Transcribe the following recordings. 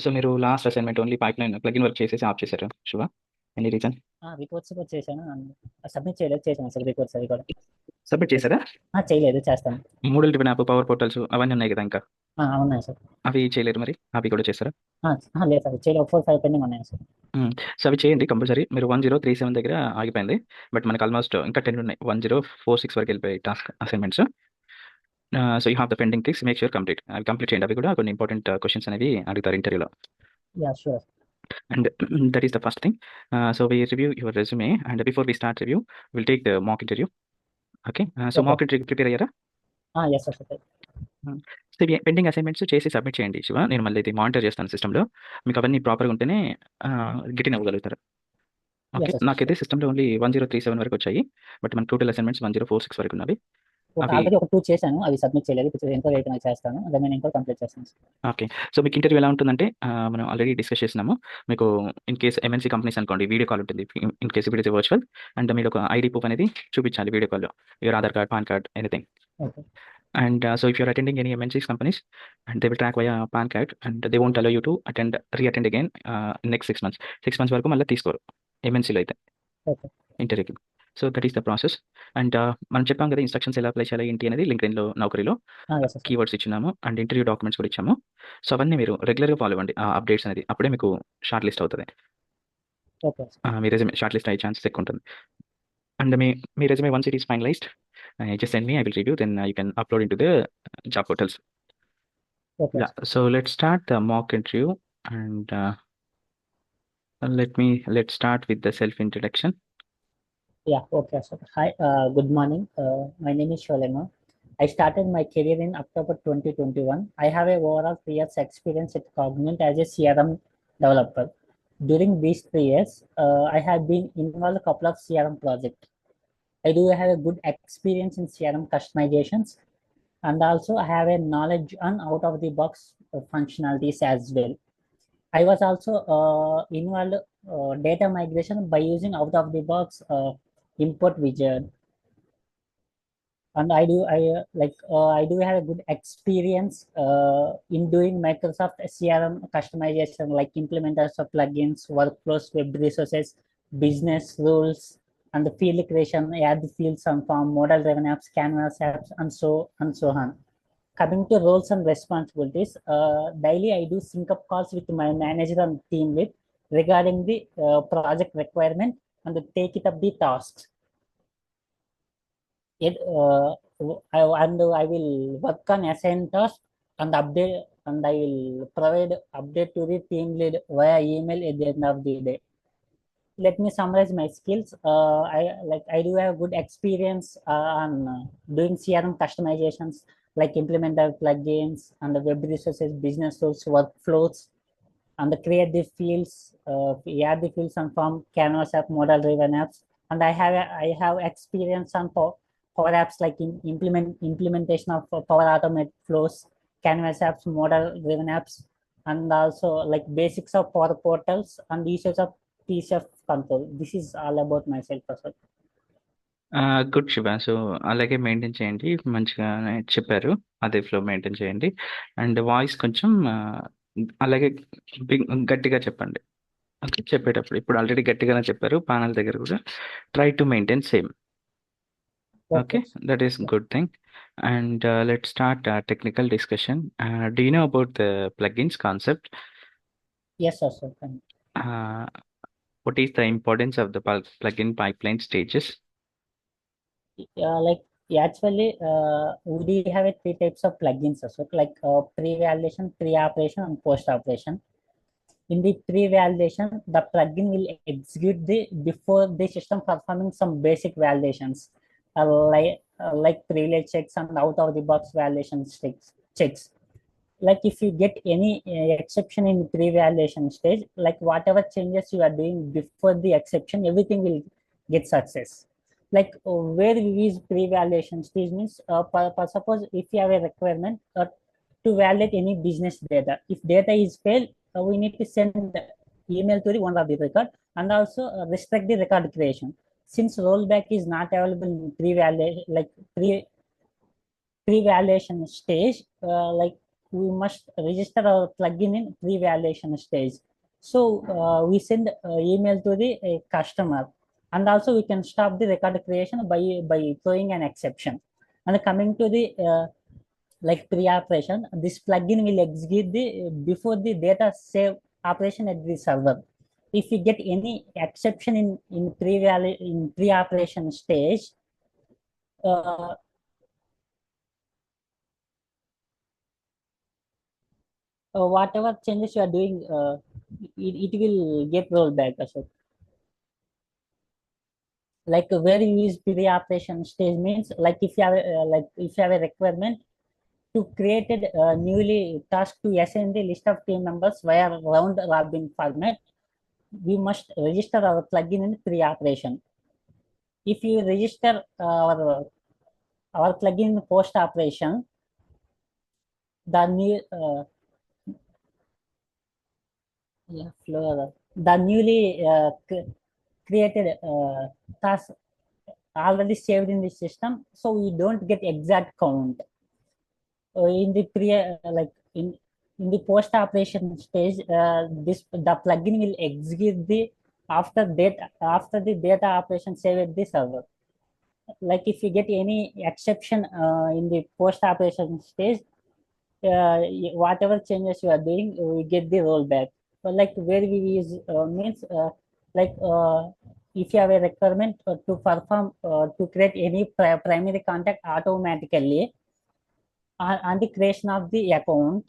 So మీరు last assignment only pipeline plugin work చేసేసి of చేశారు. శివ? Any reason? రిపోర్ట్స్ కూడా చేశాను. సబ్మిట్ చేయలేదు, చేశాను సార్ రిపోర్ట్స్ అవి కూడా. సబ్మిట్ చేశారా? చేయలేదు, చేస్తాను. మూడల్ టిఫిన్ యాప్, పవర్ పోర్టల్స్ అవన్నీ ఉన్నాయి కదా ఇంకా. ఉన్నాయి సార్. అవి చేయలేరు మరి? అవి కూడా చేస్తారా? లేదు సార్, చేయలేదు. 4, 5 పెండింగ్ ఉన్నాయి సార్. సో అవి చేయండి కంపల్సరీ. మీరు 1037 దగ్గర ఆగిపోయింది. బట్ మనకు ఆల్మోస్ట్ ఇంకా 10 ఉన్నాయి. 1046 వరకు వెళ్ళిపోయాయి task assignments. So you have the pending things, make sure complete. అవి కంప్లీట్ చేయండి. అవి కూడా కొన్ని ఇంపార్టెంట్ క్వశ్చన్స్ అనేవి అడుగుతారు ఇంటర్వ్యూలో. Sure. And that is the first thing. So we review your resume, and before we start review, we'll take the mock interview. Okay. So Okay. mock interview prepare అయ్యారా? Yes sir. So ఇవి pending assignments చేసి submit చేయండి శివ. నేను మళ్ళీ ఇది monitor చేస్తాను సిస్టమ్‌లో. మీకు అవన్నీ ప్రాపర్‌గా ఉంటేనే గెట్ ఇన్ అవ్వగలుగుతారు. ఓకే. Yes, sir. నాకైతే సిస్టమ్‌లో ఓన్లీ 1037 వరకు వచ్చాయి. బట్ మన టోటల్ అసైన్మెంట్స్ 1046 వరకు ఉన్నవి. అవి ఆల్రెడీ ఒక 2 చేశాను, అవి సబ్మిట్ చేయలేదు. ఇప్పుడు ఎంతో రేట్ చేస్తాను, రిమైనింగ్ కూడా కంప్లీట్ చేస్తాను సార్. ఓకే. సో మీకు ఇంటర్వ్యూ ఎలా ఉంటుందంటే మనం ఆల్రెడీ డిస్కస్ చేసినాము. మీకు ఇన్ కేస్ ఎంఎన్‌సి కంపెనీస్ అనుకోండి, వీడియో కాల్ ఉంటుంది. In case it is virtual, and మీరు ఒక ఐడీ ప్రూఫ్ అనేది చూపించాలి వీడియో కాల్‌లో. Your Aadhaar card, pan card, anything. Okay. And so if you're attending any MNCs companies, and they will track via PAN card, and they won't allow you to re-attend again next 6 months. 6 months వరకు మళ్ళీ తీసుకోరు MNCలో అయితే okay. ఇంటర్వ్యూకి. So that is the process. And మనం చెప్పాం కదా instructions ఎలా apply చేయాలి ఏంటి అనేది లింక్డ్ఇన్‌లో, నౌకరీలో yes, sir. కీవర్డ్స్ ఇచ్చినాము, అండ్ ఇంటర్వ్యూ డాక్యుమెంట్స్ కూడా ఇచ్చాము. సో అవన్నీ మీరు రెగ్యులర్‌గా ఫాలో అవ్వండి ఆ అప్డేట్స్ అనేది. అప్పుడే మీకు షార్ట్ లిస్ట్ అవుతది. ఓకే. మీ రెజ్యూమే షార్ట్ లిస్ట్ అయ్యే ఛాన్సెస్ ఎక్కువ ఉంటుంది. అండ్ మీ resume once it is finalised, just send me, I will review, then you can upload into the job portals. Okay. Yeah, so let's start the mock interview, and let's start with the self introduction. Okay, sir. Hi, good morning. My name is Sholema. I started my career in October 2021. I have a overall 3 years experience at Cognizant as a CRM developer. During these 3 years, I have been involved in a couple of CRM projects. I do have a good experience in CRM customizations, and also I have a knowledge on out-of-the-box functionalities as well. I was also involved data migration by using out-of-the-box import widget, and I do have a good experience in doing Microsoft CRM customization, like implementation of plugins, workflows, web resources, business rules, and the field creation, add the fields and form, model-driven apps, canvas apps, and so on. Coming to roles and responsibilities, daily I do sync up calls with my manager and team lead regarding the project requirement and take it up the tasks. I will work on assigned tasks and update, and I will provide update to the team lead via email at the end of the day. Let me summarize my skills. I do have good experience on doing CRM customizations, like implemented plugins and the web resources, business tools, workflows, and the create the fields, add the fields and form, canvas app, model driven apps. And I have experience on Power Apps, like implementation of Power Automate flows, canvas apps, model driven apps, and also like basics of Power Portals and usage of TCF control. This is all about myself, Prasad. Good Shiva. So అలాగే maintain చేయండి. మంచిగానే చెప్పారు. అదే flow maintain చేయండి. And voice కొంచెం అలాగే గట్టిగా చెప్పండి. ఓకే. చెప్పేటప్పుడు ఇప్పుడు ఆల్రెడీ గట్టిగానే చెప్పారు. ప్యానల్ దగ్గర కూడా try to maintain same. Okay, that is good thing. And let's start technical discussion. Do you know about the plugins concept? Yes, sir. What is the importance of the plugin pipeline stages? Actually, we have 3 types of plugins also, like pre-validation, pre-operation, and post-operation. In the pre-validation, the plugin will execute before the system performing some basic validations, like privilege checks and out-of-the-box validation checks. Like if you get any exception in the pre-validation stage, like whatever changes you are doing before the exception, everything will get success. Like where we use pre-validation stage means, for suppose if you have a requirement to validate any business data, if data is failed, we need to send email to the owner of the record, and also restrict the record creation. Since rollback is not available in pre-validation stage, like we must register our plugin in pre-validation stage. So we send email to the customer, and also we can stop the record creation by throwing an exception. And coming to the like pre-operation, this plugin will execute the before the data save operation at the server. If we get any exception in pre-operation stage, uh, whatever changes you are doing, it will get rolled back. So, like where you use pre-operation stage means, like if you have if you have a requirement to create a newly task to assign the list of team members via round robin format, we must register our plugin in pre-operation. If you register our plugin in post-operation, the new yeah, flow, the newly created task already saved in the system, so we don't get exact count. In the pre like in the post operation stage, this the plugin will execute the after the data operation saved at the server. Like if you get any exception in the post operation stage, whatever changes you are doing, we get the rollback. But like where we use means like if you have a requirement to perform to create any primary contact automatically on the creation of the account,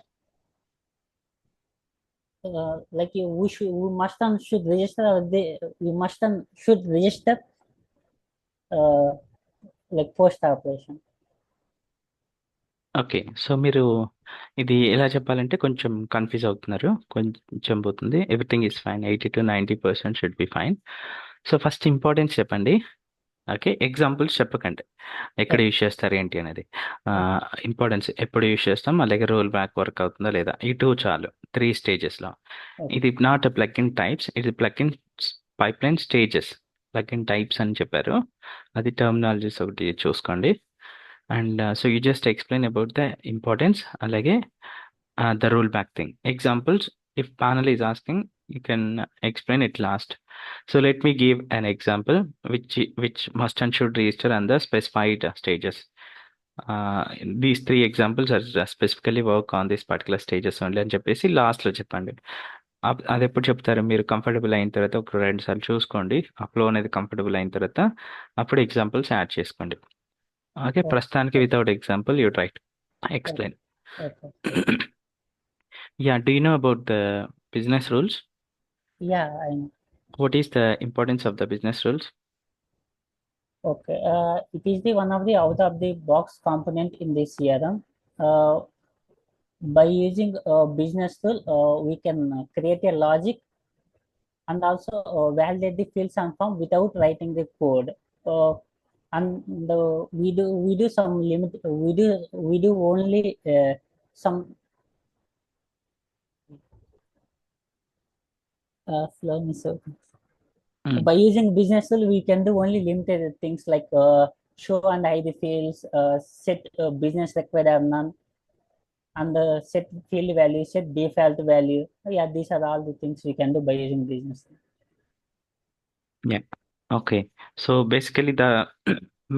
like we must and should register the we must and should register uh, like post operation. Okay. So, మీరు ఇది ఎలా చెప్పాలంటే కొంచెం confuse అవుతున్నారు. కొంచెం పోతుంది. Everything is fine. 80-90% should be fine. So, first importance చెప్పండి. Okay. Examples చెప్పకండి. ఎక్కడ Okay. యూజ్ చేస్తారు ఏంటి అనేది. Okay. ఇంపార్టెన్స్ ఎప్పుడు యూజ్ చేస్తాం, అలాగే రోల్ బ్యాక్ వర్క్ అవుతుందా లేదా, ఈ 2 చాలు. 3 స్టేజెస్‌లో. Okay. ఇది నాట్ ఎ ప్లగిన్ టైప్స్, ఇది plugin pipeline stages. Plugin types అని చెప్పారు. అది టర్మినాలజీస్ ఒకటి చూసుకోండి. And so you just explain about the importance, అలాగే the rollback thing. Examples, if panel is asking, you can explain it last. So let me give an example which must and should register on the specified stages. These 3 examples are specifically work on this particular stages only అని చెప్పేసి లాస్ట్‌లో చెప్పండి. అది ఎప్పుడు చెప్తారు, మీరు comfortable అయిన తర్వాత ఒక 2 సార్లు చూసుకోండి. ఆ ఫ్లో అనేది కంఫర్టబుల్ అయిన తర్వాత అప్పుడు ఎగ్జాంపుల్స్ యాడ్ చేసుకోండి. ఓకే. Okay. ప్రస్తుతానికి without example you try to Okay. Explain. Okay. Yeah, do you know about the business rules? Yeah, I know. What is the importance of the business rules? Okay. It is the one of the out of the box component in the CRM. Uh, by using a business tool, we can create a logic and also validate the fields and form without writing the code. And we do some limit. We do only some flow. So by using business tool, we can do only limited things like show and hide the fields, set business required or none, and set field value, set default value. Yeah, these are all the things we can do by using business. Yeah. Okay. So basically the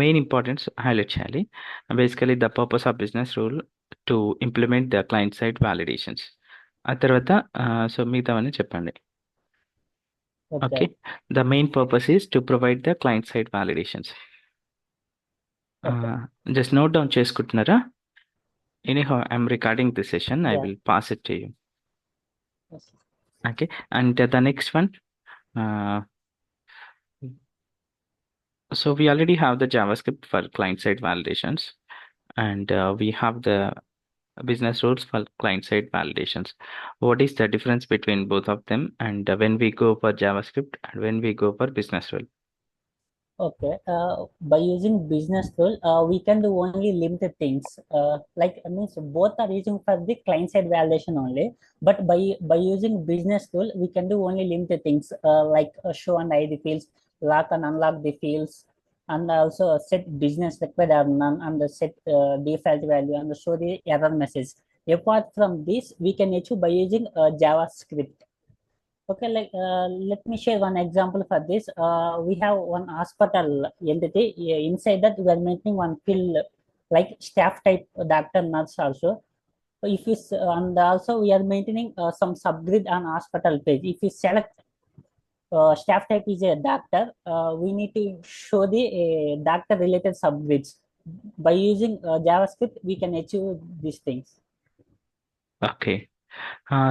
main importance highlight చేయాలి. Basically the purpose of business rule to implement the client side validations. ఆ తర్వాత so మిగతావన్నీ చెప్పండి. Okay. Okay. The main purpose is to provide the client side validations. Okay. Just note down చేసుకుంటున్నారా? Anyhow, I'm recording this session. I Yeah. will pass it to you. Yes. Okay. And the next one, so we already have the JavaScript for client-side validations, and we have the business rules for client-side validations. What is the difference between both of them, and when we go for JavaScript and when we go for business rule? Okay. By using business tool, we can do only limited things. Like means both are using for the client side validation only. But by using business tool, we can do only limited things like show and hide the fields, lock and unlock the fields, and also set business required or none, and set default value and show the error message. Apart from this, we can achieve by using JavaScript. Okay, like let me share one example for this. We have one hospital entity. Inside that, we are maintaining one field like staff type doctor nurse also. So if you and also we are maintaining some subgrid on hospital page. If you select staff type is a doctor, we need to show the doctor related subgrids. By using JavaScript, we can achieve these things. Okay.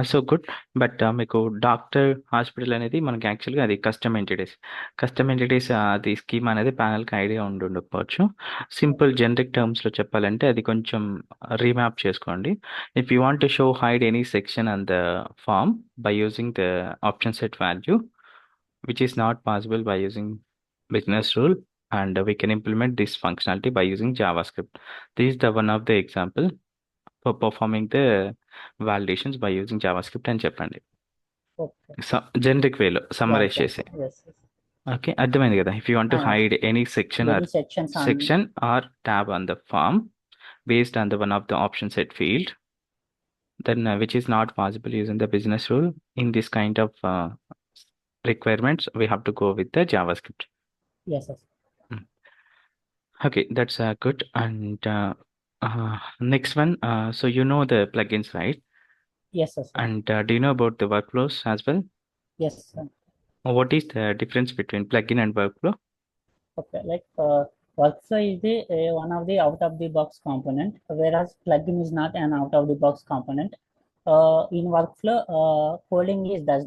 So good. But మీకు doctor, hospital అనేది మనకి యాక్చువల్‌గా అది custom entities. Custom entities అది scheme అనేది ప్యానెల్‌కి idea ఉండుండకపోవచ్చు. Simple generic టర్మ్స్‌లో చెప్పాలంటే అది కొంచెం రీమ్యాప్ చేసుకోండి. If you want to show hide any section on the form by using the option set value, which is not possible by using business rule, and we can implement this functionality by using JavaScript. This is the one of the example for performing the validations by using JavaScript అని చెప్పండి. Okay. Generic వేలో Yeah, summarise okay. చేసి. Yes. Okay, అర్థమైంది కదా. If you want to Yes. Hide any section or Any sections on section or tab on the form based on the one of the option set field, then which is not possible using the business rule, in this kind of requirements we have to go with the JavaScript. yes, yes. Mm. Okay, that's good. And next one, so you know the plugins, right? Yes, yes, sir. And do you know about the workflows as well? Yes, sir. What is the difference between plugin and workflow? Okay, like workflow is the one of the out of the box component, whereas plugin is not an out of the box component. In workflow, coding is does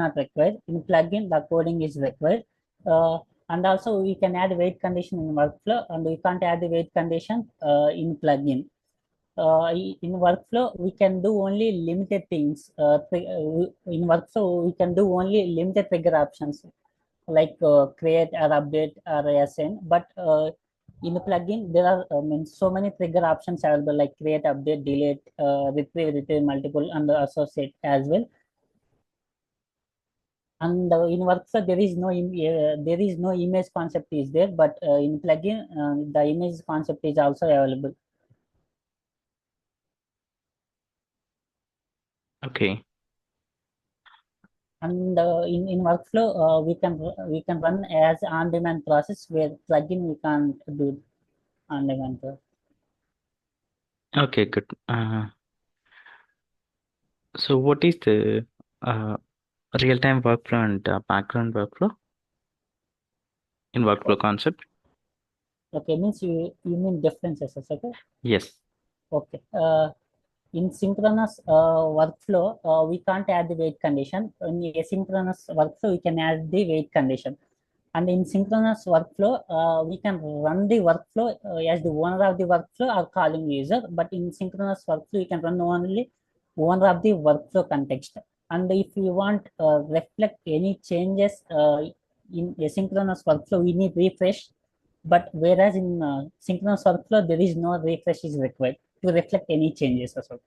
not required. In plugin, the coding is required. And also we can add wait condition in workflow, and we can't add the wait condition in plugin. In workflow, we can do only limited things. In workflow, we can do only limited trigger options like create or update or assign. But in the plugin, there are so many trigger options available like create, update, delete, retrieve multiple, and associate as well. And in workflow, there is no image concept is there, but in plugin, the image concept is also available. Okay. And in workflow, we can run as on-demand process, where plugin we can't do on-demand process. Okay, good. So what is the real-time workflow and background workflow in workflow concept? Okay, means you mean differences, okay? Yes. Okay. In synchronous workflow, we can't add the wait condition. In asynchronous workflow, we can add the wait condition. And in synchronous workflow, we can run the workflow as the owner of the workflow or calling user. But in synchronous workflow, you can run only owner of the workflow context. And if you want reflect any changes in asynchronous workflow, we need refresh. But whereas in synchronous workflow, there is no refresh is required to reflect any changes as well.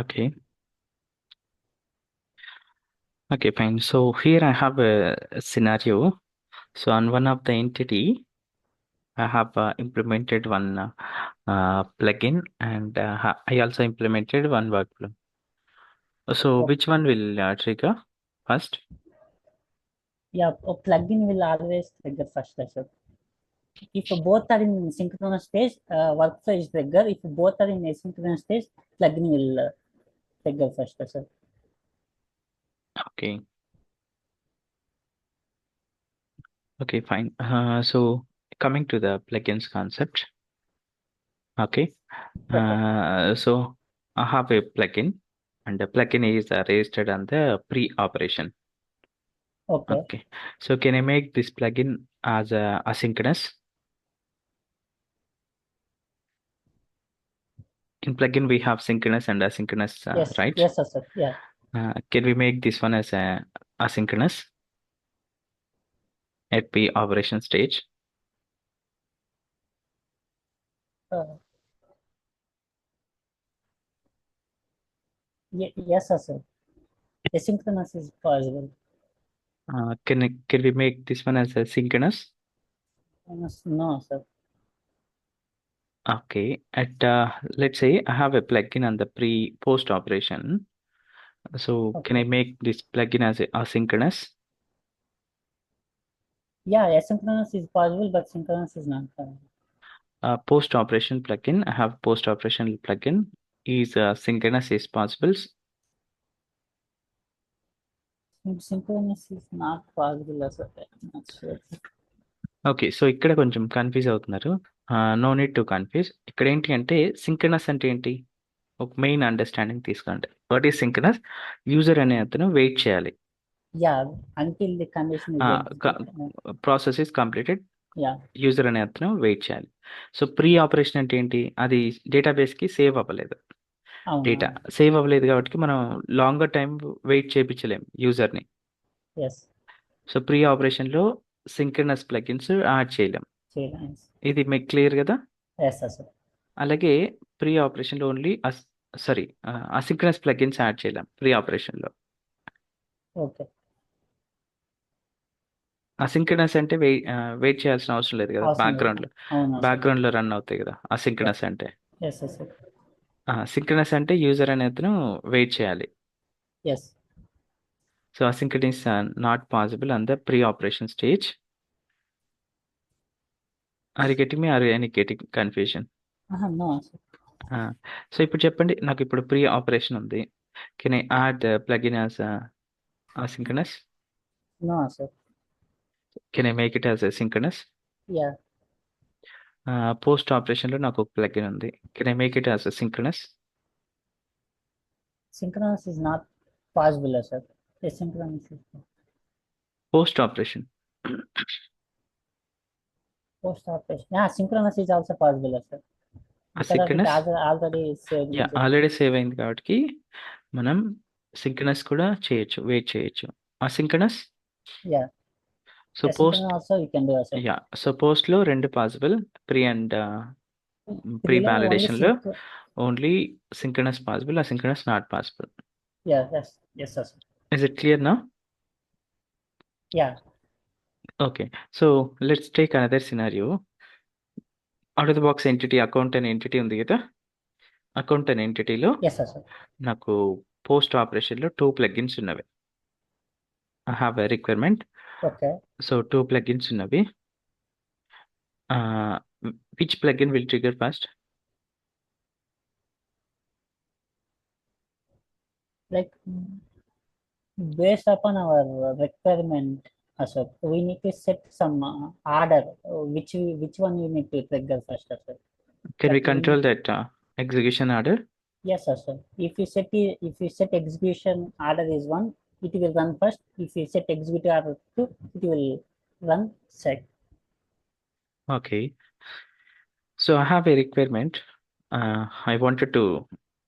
Okay. Okay, fine. So here I have a scenario. So on one of the entity, I have implemented one plugin, and I also implemented one workflow. So which one will trigger first? Yeah, a plugin will always trigger first as well. If both are in synchronous stage, workflow is trigger. If both are in asynchronous stage, plugin will trigger first as well. Okay. Okay, fine. So coming to the plugins concept. Okay. So I have a plugin, and the plugin is registered on the pre-operation. Okay. Okay. So can I make this plugin as asynchronous? In plugin, we have synchronous and asynchronous, Yes. right? Yes, sir. Yeah. Can we make this one as asynchronous at pre-operation stage? Uh, yes, sir. Asynchronous is possible. Can we make this one as a synchronous? No, sir. Okay. Let's say I have a plugin on the pre-post operation. So can I Okay. make this plugin as asynchronous? Yeah, asynchronous is possible, but synchronous is not possible. Post operation plugin. I have post operation plugin. Is synchronous is possible? Synchronous is not possible as well. I'm not sure. Okay. So, ఇక్కడ కొంచెం confuse అవుతున్నారు. No need to confuse. ఇక్కడేంటి అంటే synchronous అంటే ఏంటి? ఒక main understanding తీసుకోండి. What is synchronous? User అనే అతను వెయిట్ చేయాలి. Yeah, until the condition is ఆహ్, క executed. Process is completed. Yeah, user అనే అతను వెయిట్ చేయాలి. సో, ప్రీ ఆపరేషన్ అంటే ఏంటి? అది డేటాబేస్‌కి సేవ్ అవ్వలేదు. డేటా అవును. సేవ్ అవ్వలేదు కాబట్టి మనం లాంగర్ టైమ్ వెయిట్ చేపించలేం యూజర్‌ని. Yes, సో, ప్రీ ఆపరేషన్‌లో సింక్రనస్ ప్లగిన్స్ యాడ్ చేయలేం. freelance. ఇది మీకు క్లియర్ గదా? Yes, sir. అలాగే ప్రీ ఆపరేషన్‌లో ఓన్లీ అసింక్రనస్ ప్లగిన్స్ యాడ్ చేయలేం ప్రీ ఆపరేషన్‌లో. Okay. అసింక్రనస్ అంటే వెయిట్ చేయాల్సిన అవసరం లేదు కదా! Awesome. అవును సార్. బ్యాక్‌గ్రౌండ్‌లో రన్ అవుతాయి కదా! Yeah. అసింక్రనస్ అంటే. Yes, yes, sir. సింక్రనస్ అంటే యూజర్ అనే అతను వెయిట్ చేయాలి. Yes. So, asynchronous not possible on the pre operation stage. Are you getting me? Are any getting confusion? No, sir. ఆ! సో, ఇప్పుడు చెప్పండి. నాకిప్పుడు ప్రీ ఆపరేషన్ ఉంది. Can I add plugin as asynchronous? No, sir. Can I make it as synchronous? Yeah, post ఆపరేషన్‌లో నాకు ఒక plugin ఉంది. Can I make it as synchronous? synchronous is not possible, sir. Asynchronous is post operation. post operation. Yeah, synchronous is also possible, sir. Because of it asynchronous already saved in yeah! the. Already save అయింది కాబట్టి మనం synchronous కూడా చేయొచ్చు. Wait చేయొచ్చు. Asynchronous? Yeah, so, asynchronous also you can do, sir. Yeah! So, పోస్ట్‌లో 2 possible. Pre and pre Below only వాలిడేషన్‌లో sync. Only synchronous possible. Asynchronous not possible. Yeah, yes, yes, sir. Is it clear now? Yeah, okay. So, let's take another scenario. Out of the box entity account అనే entity ఉంది కదా! Account అనే ఎంటిటీలో yes, sir. నాకు post ఆపరేషన్‌లో 2 plugins ఉన్నవి. I have a requirement. Okay. So, 2 plugins ఉన్నవి. ఆహ్, which plugin will trigger first? Like based upon our requirement, Ashok, we need to set some order. Which one you need to trigger first, Ashok? Can we Like we control that execution order? yes, Ashok. If you set execution order is one, it will run first. If you set execution order two, it will run second. Okay. So I have a requirement. I wanted to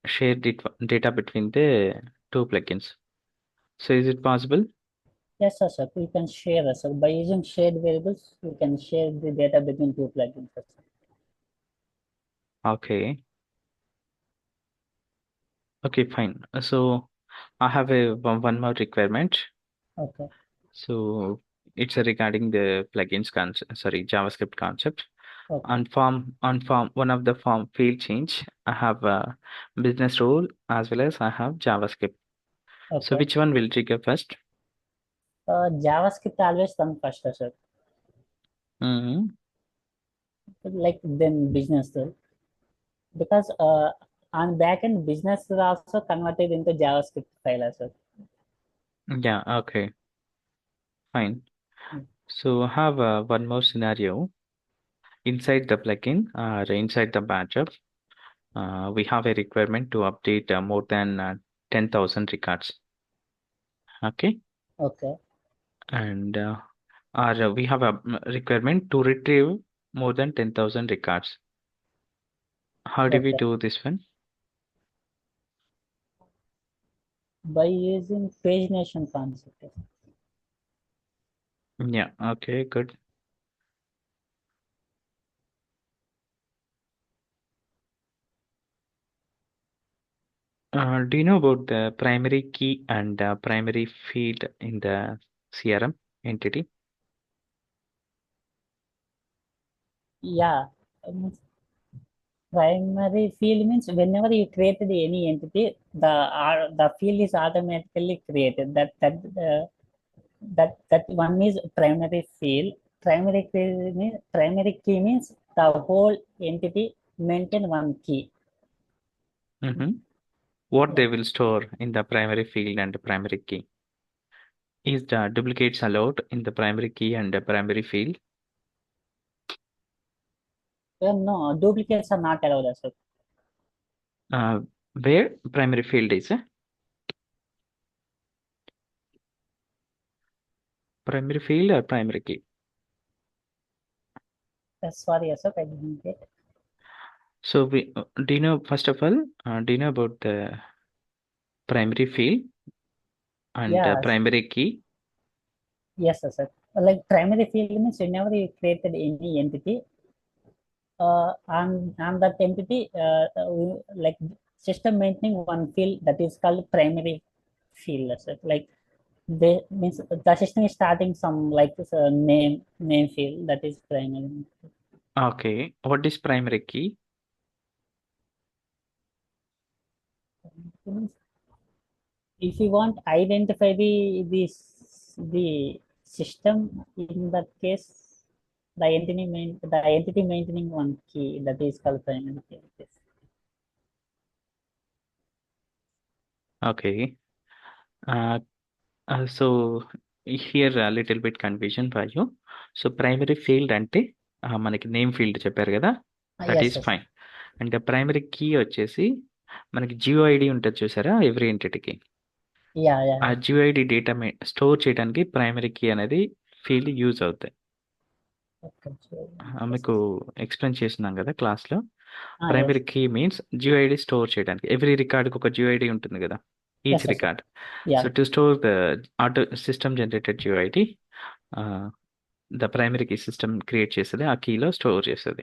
share the data between the 2 plugins. So is it possible? Yes, Ashok. We can share, Ashok. By using shared variables, we can share the data between two plugins, Ashok. Okay. Okay, fine. So I have a one more requirement. Okay. So it's regarding the plugins concept, sorry, JavaScript concept. Okay. On form one of the form field change, I have a business rule as well as I have JavaScript. So Okay. which one will trigger first? JavaScript always run first, Ashok. Hmm. Like then business rule. Because on backend business is also converted into JavaScript file as well. Yeah, okay, fine. Mm. So I have one more scenario. Inside the plugin or inside the batch we have a requirement to update more than 10,000 records. Okay, Okay. and or we have a requirement to retrieve more than 10,000 records. How do we Okay. do this one? By using pagination concept. Yeah, okay, good. Do you know about the primary key and primary field in the CRM entity? Yeah. Primary field means whenever you created any entity, the field is automatically created. That one is primary field. Primary key means the whole entity maintain one key. Mm-hmm. What Yeah. they will store in the primary field and primary key? Is the duplicates allowed in the primary key and the primary field? No, duplicates are not allowed as well. Uh, where primary field is? Primary field or primary key? Sorry, Ashok, I didn't get. So we do you know first of all, do you know about the primary field and Yes, primary key? yes, Ashok. Like primary field means whenever you created any entity, on that entity, like system maintaining one field that is called primary field. Ashok. Like they means the system is starting some like name field that is primary. Okay. What is primary key? If you want identify the system, in that case the entity maintaining one key that is called primary key. Okay. Uh, so here a little bit confusion for you. So primary field అంటే మనకి name field చెప్పారు కదా, that Yes, is yes. Fine. And primary key వచ్చేసి మనకి geo ID ఉంటుంది చూసారా every ఎంటిటీకి. Yeah, yeah, ఆ yeah. Geo ID data store చేయడానికి ప్రైమరీ కీ అనేది ఫీల్డ్ యూజ్ అవుతాయి. Okay, so, yes, మీకు yes. ఎక్స్ప్లెయిన్ చేస్తున్నాం కదా క్లాస్లో. Yes, primary key means geo ID store చేయడానికి ఎవ్రీ రికార్డ్కి ఒక జియో ఐడి ఉంటుంది కదా, each yes, yes, record. So yeah. To store the auto system generated GUID, the primary key system create చేస్తుంది, ఆ కీలో స్టోర్ చేస్తుంది.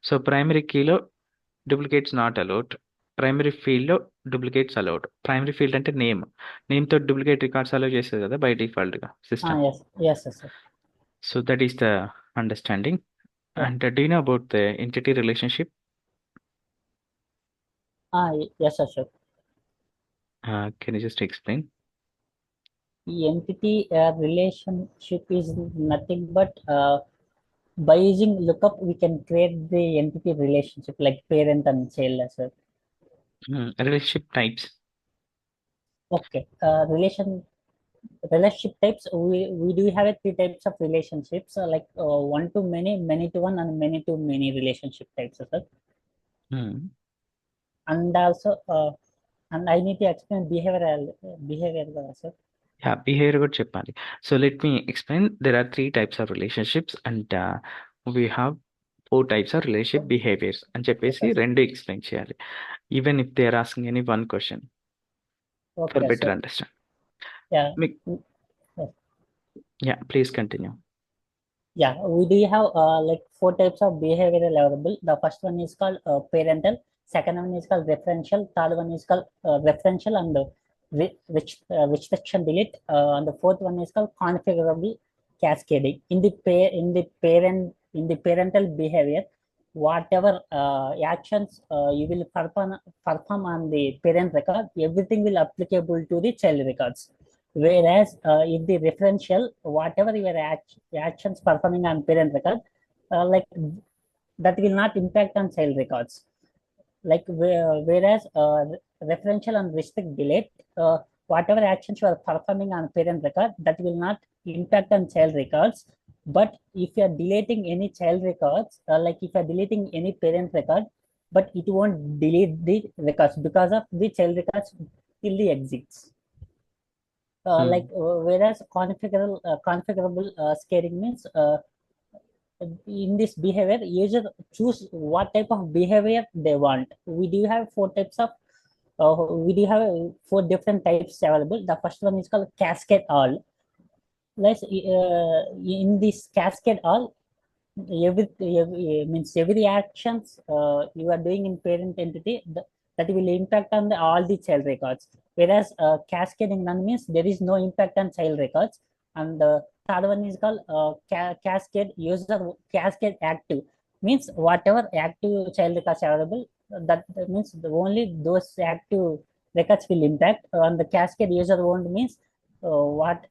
సో ప్రైమరీ కీలో డూప్లికేట్స్ నాట్ అలౌడ్, ప్రైమరీ ఫీల్డ్లో డూప్లికేట్స్ అలౌడ్. ప్రైమరీ ఫీల్డ్ అంటే నేమ్తో డూప్లికేట్ రికార్డ్స్ అలౌ చేస్తుంది కదా బై డిఫాల్ట్గా system. Yes, yes, yes, sir. So that is the understanding. Yeah. And do you know about the entity relationship? Yes, sir, sure. Can you just explain? The entity relationship is nothing but by using lookup we can create the entity relationship like parent and child as well. Relationship types. Okay. Relationship types, we do have three types of relationships, like one to many, many to one, and many to many relationship types as well. Hmm. And also and I need to explain behavior as well. Yeah, behavior good చెప్పాలి. So let me explain. There are three types of relationships and we have four types of relationship behaviors అని Yes, చెప్పేసి yes. రెండు explain చేయాలి. Even if they are asking any one question for Okay, better so understand. yeah. Make- Yes. Yeah, please continue. Yeah, we do have like four types of behavioral available. The first one is called parental, second one is called referential, third one is called referential and restriction delete, and the fourth one is called configurable cascading. In the parental behavior, whatever actions you will perform on the parent record, everything will applicable to the child records. Whereas if the referential, whatever your actions performing on parent record, like that will not impact on child records. Like whereas referential and restrict delete, whatever actions you are performing on parent record, that will not impact on child records. But if you are deleting any child records, like if you are deleting any parent record, but it won't delete the records because of the child records till the exits. Like whereas configurable scaling means in this behavior user choose what type of behavior they want. We do have four different types available. The first one is called cascade all. Let's in this cascade all, every means every actions you are doing in parent entity, that will impact on all the child records. Whereas cascading none means there is no impact on child records. And the third one is called cascade user cascade active. means whatever active child records available, that means only those active records will impact. And the cascade user owned means what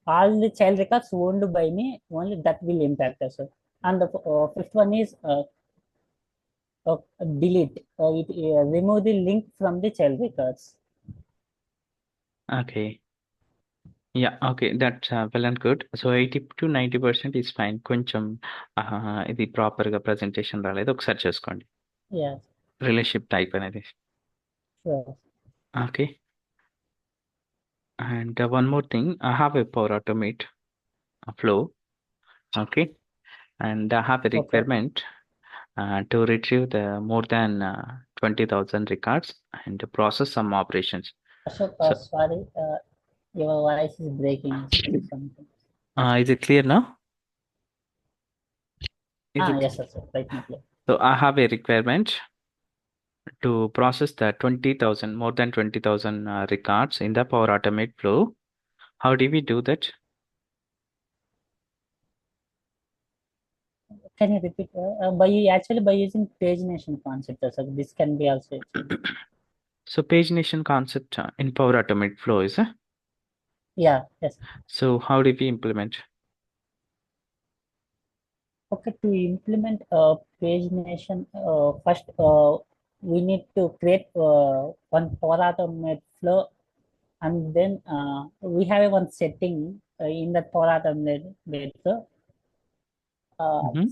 all the child records owned by me, only that will impact us. And the fifth one is uh, delete. Remove the link from the child records. Okay. Yeah, okay. That's well and good. So 80 to 90% is fine. కొంచెం ఇది ప్రాపర్గా presentation రాలేదు, ఒకసారి చేసుకోండి. Yeah, relationship type అనేది. sure. Okay. And one more thing, I have a Power Automate flow. Okay. And I have a Okay. requirement to retrieve the more than 20,000 records and to process some operations. Ashok, So, sorry, your voice is breaking something. is it clear now? Is it? Yes, sir, right now clear. So I have a requirement to process the 20,000, more than 20,000 records in the Power Automate flow. How do we do that? Can you repeat? By using pagination concept, so this can be also achieved. So pagination concept in Power Automate flow is Yeah, yes. so how do we implement? Okay, to implement pagination, first we need to create one Power Automate flow, and then we have one setting in that Power Automate flow. Mhm.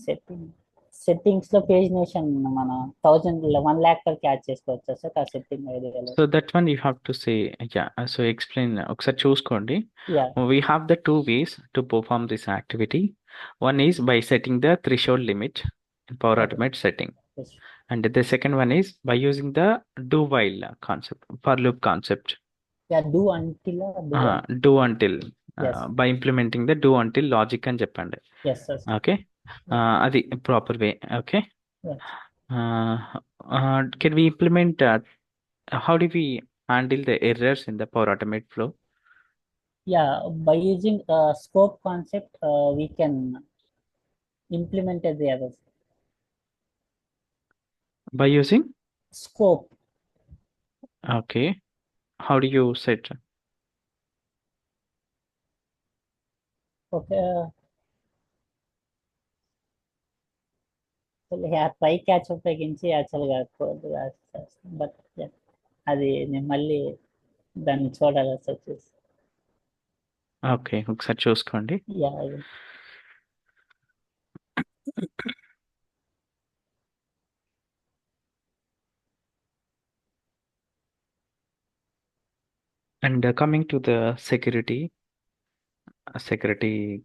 Settings లో pagination మన 1,00,000 వరకు add చేసుకోవచ్చు sir ఆ setting ఐడియాలో. So that one you have to say, yeah. So explain. ఒకసారి చూసుకోండి. Yeah We have the two ways to perform this activity. One is by setting the threshold limit in Power okay Automate setting, and the second one is by using the do while concept, for loop concept. Yeah do until Do until yes by implementing the do until logic అని చెప్పండి. Yes sir. Okay. అది proper way. Okay. Can we implement how do we handle the errors in the Power Automate flow? Yeah by using scope concept we can implement the others. By using? Scope. Okay. How do you set? Okay, try catch ఉపయోగించి యాక్చువల్గా code రాస్తాను, but అది నేను మళ్ళీ దాన్ని చూడాలి sir చూసి. Okay, ఒకసారి చూసుకోండి. Yeah And coming to the security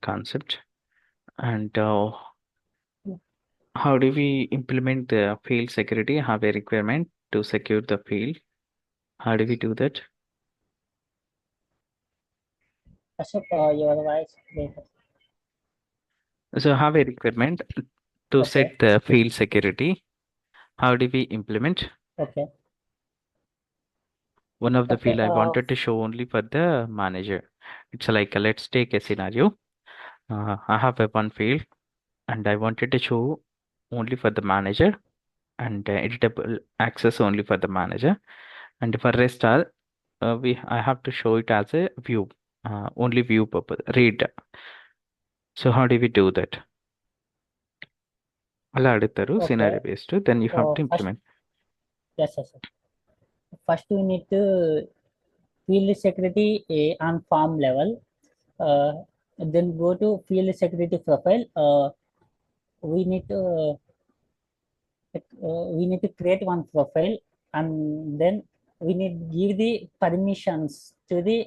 concept, and how do we implement the field security? Have a requirement to secure the field. How do we do that? Ashok, your voice break. So have a requirement to Okay. set the field security. How do we implement? Okay. One of the Okay, field I wanted to show only for the manager. It's like let's take a scenario. I have a one field and I wanted to show only for the manager and editable access only for the manager, and for rest are I have to show it as a view, only view purpose read. So how do we do that? అలా అడుగుతారు Okay. scenario based, then you have to implement. Yes, yes, sir. First we need to field security on form level. Then go to field security profile. We need to create one profile, and then we need give the permissions to the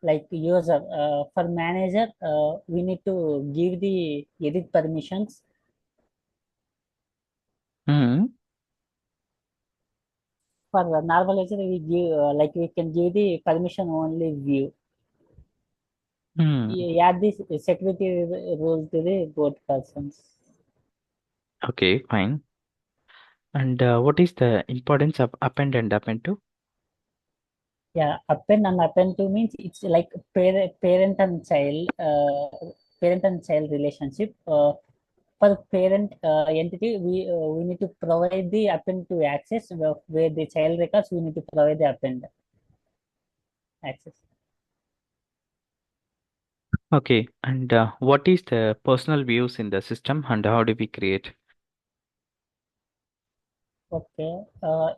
like user. For manager, we need to give the edit permissions. Mhm. For the normal user, we give like we can give the permission only view. Add this security rules to the both persons. Okay, fine. And what is the importance of append and append to? Yeah, append and append to means it's like parent and child relationship. for parent entity, we need to provide the append to access, where the child records we need to provide the append access. Okay, and what is the personal views in the system and how do we create? Okay.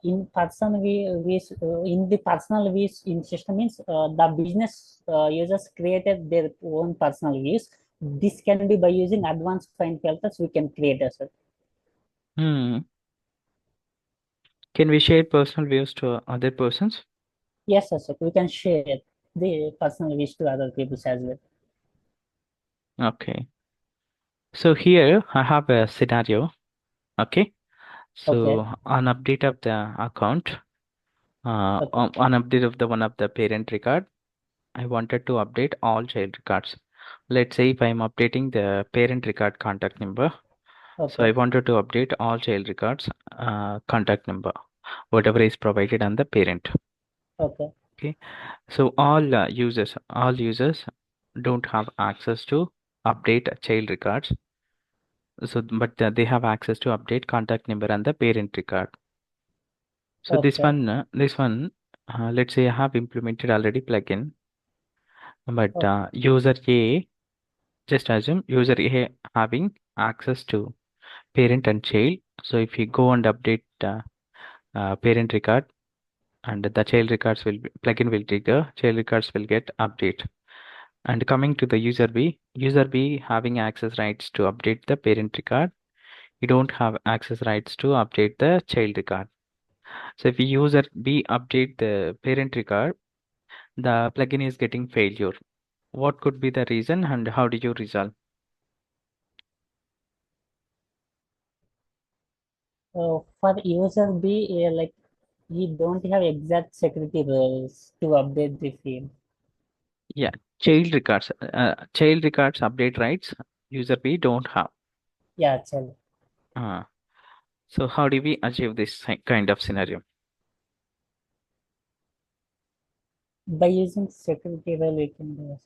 In the personal views in system means the business users created their own personal views. This can be by using advanced find filters. We can create as well. Hmm. Can we share personal views to other persons? Yes, yes, sir. We can share the personal views to other people as well. Okay. So here I have a scenario. Okay. Okay. So on update of the account, Okay. on update of the one of the parent record, I wanted to update all child records. Let's say if I'm updating the parent record contact number, so I Okay. wanted to update all child records contact number, whatever is provided on the parent. Okay. Okay. So all users don't have access to update child records. So, but they have access to update contact number and the parent record. So Okay. this one, let's say I have implemented already plugin, but Okay. user A, just assume user A having access to parent and child. So if you go and update parent record and the child records plugin will trigger, child records will get update. And coming to the user B having access rights to update the parent record. You don't have access rights to update the child record. So if user B update the parent record, the plugin is getting failure. What could be the reason and how do you resolve? For user B, like we don't have exact security rules to update the field. Yeah, child records update rights. User B don't have. Yeah, child. Uh, so how do we achieve this kind of scenario? By using security rule, we can do this.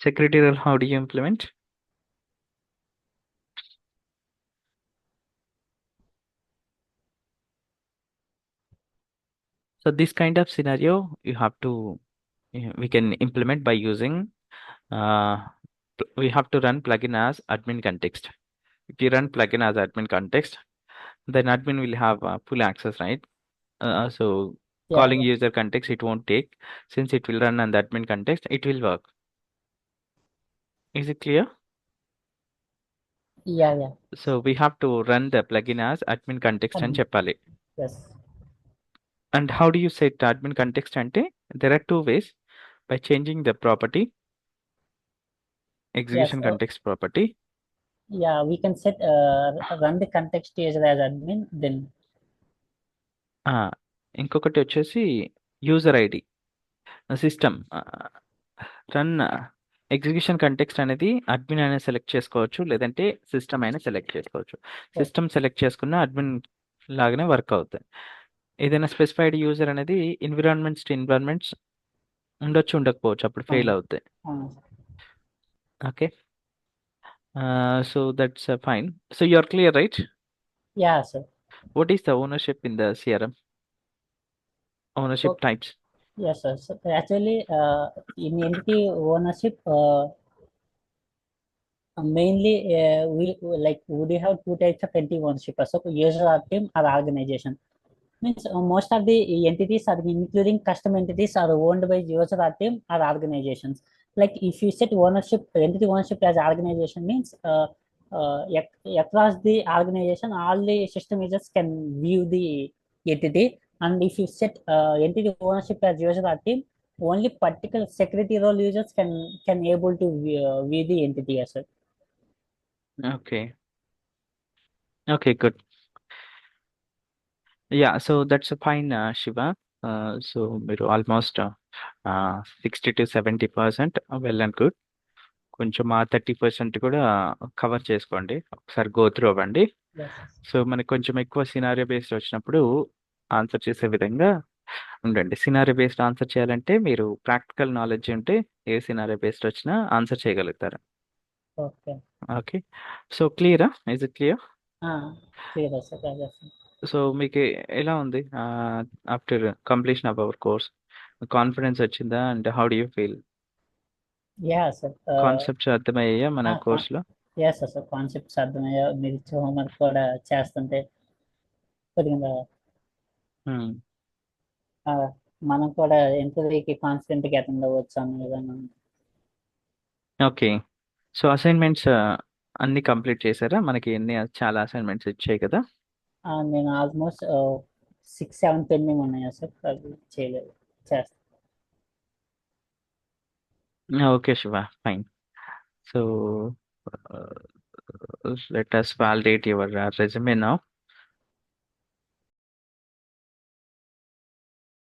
Security rule, how do you implement? So this kind of scenario you have to we can implement by using uh, we have to run plugin as admin context. If you run plugin as admin context, then admin will have full access, right? So Yeah, calling yeah, user context it won't take since it will run on the admin context, it will work. Is it clear? yeah, yeah. So we have to run the plugin as admin context and Admin. చెప్పాలి. Yes, And how do you set admin context ante? There are two ways by changing the property, yes. execution context property. Yeah, we can set run the context user as admin. Then ఇంకొకటి వచ్చేసి user ID system run execution context అనేది admin అయినా select చేసుకోవచ్చు లేదంటే system అయినా select చేసుకోవచ్చు. oh, system select చేసుకున్న admin లాగానే వర్క్ అవుతాయి. ఏదైనా స్పెసిఫైడ్ యూజర్ అనేది ఎన్విరాన్మెంట్స్ టు ఎన్విరాన్మెంట్స్ ఉండొచ్చు ఉండకపోవచ్చు అప్పుడు ఫెయిల్ అవుతాయి. Okay, so that's fine. So you are clear, right? yeah, sir. What is the ownership in the CRM? Ownership Oh, types. yes, sir. So actually, in entity ownership, mainly we like we have two types of entity ownership. So user or team or organization. Means most of the entities are including custom entities are owned by user or team or organizations. Like if you set ownership entity ownership as organization means across the organization all the system users can view the entity, and if you set entity ownership as user or team, only particular security role users can able to view the entity as well. Okay, okay, good. Yeah, so that's fine Shiva. సో మీరు almost 60 to 70% well and good. కొంచెం ఆ 30% కూడా cover చేసుకోండి, ఒకసారి go through అవ్వండి. Yes. సో మనకి కొంచెం ఎక్కువ సినారియో బేస్డ్ వచ్చినప్పుడు ఆన్సర్ చేసే విధంగా ఉండండి. సినారియో బేస్డ్ ఆన్సర్ చేయాలంటే మీరు ప్రాక్టికల్ నాలెడ్జ్ ఉంటే ఏ సినారియో బేస్డ్ వచ్చినా ఆన్సర్ చేయగలుగుతారు. ఓకే. ఓకే. సో, క్లియరా? Is it clear? Clear sir, అదే సార్. సో, మీకు ఎలా ఉంది after completion of our course? Confidence వచ్చిందా? And how do you feel? Yeah sir. Concepts అర్థమయ్యాయా మన కోర్స్‌లో? యా సార్, సార్ కాన్సెప్ట్స్ అర్థమయ్యా, మీరు ఇచ్చే హోంవర్క్ కూడా చేస్తుంటే కొద్దిగా హ్మ్. ఆ, మనం కూడా ఇంటర్వ్యూకి కాన్ఫిడెంట్గా అటెండ్ అవ్వచ్చు అన్న విధంగా. ఓకే. సో, అసైన్‌మెంట్స్ అన్నీ కంప్లీట్ చేసారా? మనకి చాలా అసైన్‌మెంట్స్ ఇచ్చాయి కదా! నేను ఆల్మోస్ట్ 6, 7 పెండింగ్ ఉన్నాయా సార్, అది చేయలేదు, చేస్తాను. Okay Shiva. Fine. So, let us validate your resume now.